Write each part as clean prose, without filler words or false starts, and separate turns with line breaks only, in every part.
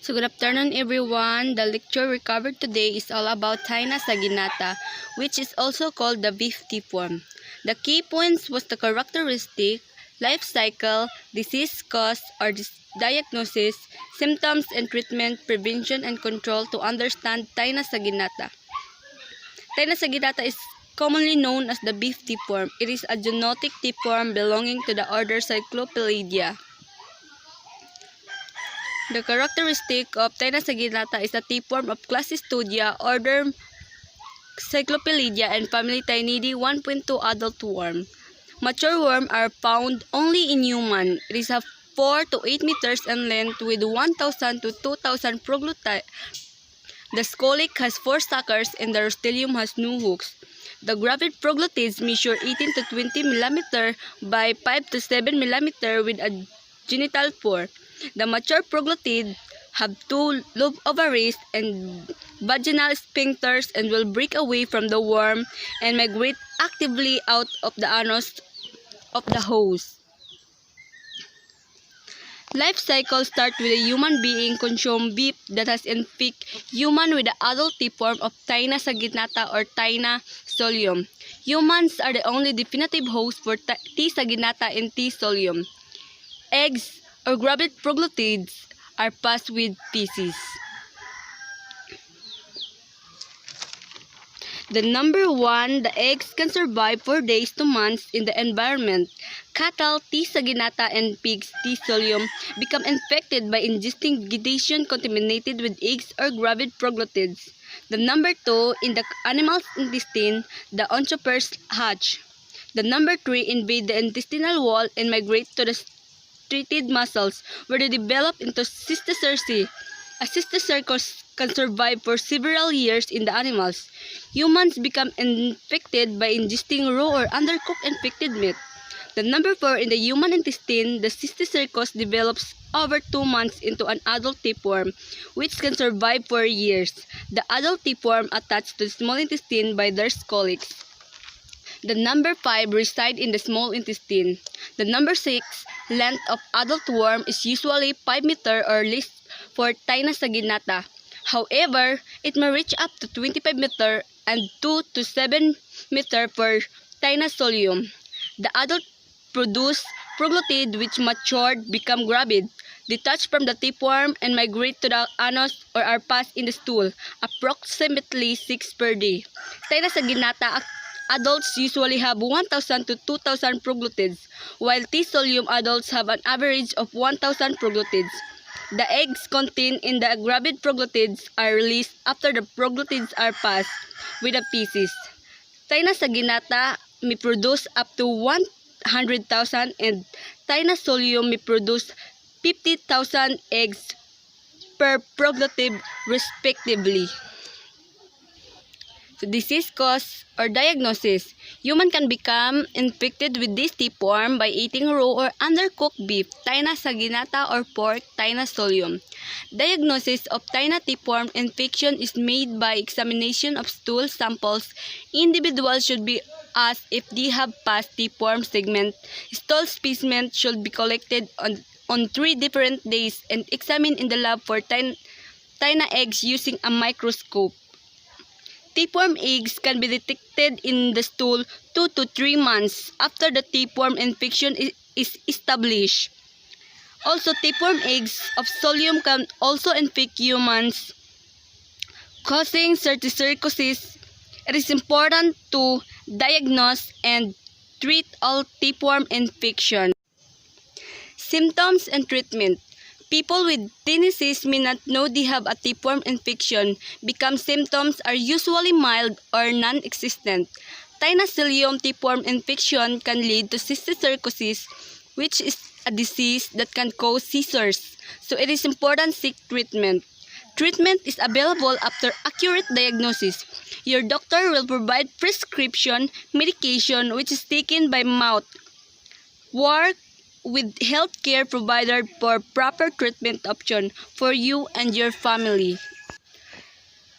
So good afternoon everyone. The lecture we covered today is all about Taina saginata, which is also called the beef tapeworm. The key points was the characteristic, life cycle, disease cause or diagnosis, symptoms and treatment, prevention and control to understand Taina saginata. Taina saginata is commonly known as the beef tapeworm. It is a zoonotic tapeworm belonging to the order Cyclopeladia. The characteristic of Taina saginata is a tapeworm of class Studia, order Cyclopeladia, and family Taenidae 1.2 adult worm. Mature worms are found only in human. It is a 4 to 8 meters in length with 1,000 to 2,000 progloti. The scolex has 4 suckers and the rostelium has no hooks. The gravid proglottids measure 18 to 20 mm by 5 to 7 mm with a genital pore. The mature proglottid have 2 lobe ovaries and vaginal sphincters and will break away from the worm and migrate actively out of the anus of the host. Life cycle starts with a human being consume beef that has infected human with the adult tapeworm of Taina saginata or Taina solium. Humans are the only definitive host for T. saginata and T. solium. Eggs or gravid proglottids are passed with feces. The number 1, the eggs can survive for days to months in the environment. Cattle, T. saginata, and pigs, T. solium, become infected by ingesting vegetation contaminated with eggs or gravid proglottids. The number 2, in the animal's intestine, the onchospores hatch. The number 3, invade the intestinal wall and migrate to the treated muscles, where they develop into cysticerci. A cysticercus can survive for several years in the animals. Humans become infected by ingesting raw or undercooked infected meat. The number 4, in the human intestine, the cysticercus develops over 2 months into an adult tapeworm, which can survive for years. The adult tapeworm attached to the small intestine by their scolex. The number 5 reside in the small intestine. The number 6, length of adult worm is usually 5 meter or less for Taina saginata. However, it may reach up to 25 meter and 2 to 7 meter for Taina solium. The adult produce proglottid which matured, become gravid, detach from the tapeworm and migrate to the anus or are passed in the stool, approximately 6 per day. Taina saginata adults usually have 1,000 to 2,000 proglottids, while T. solium adults have an average of 1,000 proglottids. The eggs contained in the gravid proglottids are released after the proglottids are passed with the feces. Taina saginata may produce up to 100,000 and Taina solium may produce 50,000 eggs per proglottid respectively. So disease cause or diagnosis. Human can become infected with this tapeworm by eating raw or undercooked beef, Taina saginata, or pork, Taina solium. Diagnosis of Taina tapeworm infection is made by examination of stool samples. Individuals should be asked if they have past tapeworm segment. Stool specimen should be collected on 3 different days and examined in the lab for Taina eggs using a microscope. Tapeworm eggs can be detected in the stool 2 to 3 months after the tapeworm infection is established. Also, tapeworm eggs of solium can also infect humans, causing cysticercosis. It is important to diagnose and treat all tapeworm infection. Symptoms and treatment. People with tinnitus may not know they have a tapeworm infection because symptoms are usually mild or non-existent. Taina solium tapeworm infection can lead to cysticercosis, which is a disease that can cause seizures. So it is important to seek treatment. Treatment is available after accurate diagnosis. Your doctor will provide prescription medication which is taken by mouth. Work with healthcare provider for proper treatment option for you and your family.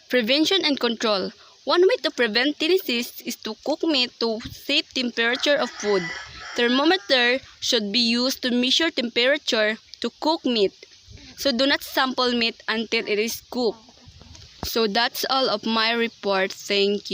Prevention and control. One way to prevent tinnitus is to cook meat to safe temperature of food. Thermometer should be used to measure temperature to cook meat. So do not sample meat until it is cooked. So that's all of my report. Thank you.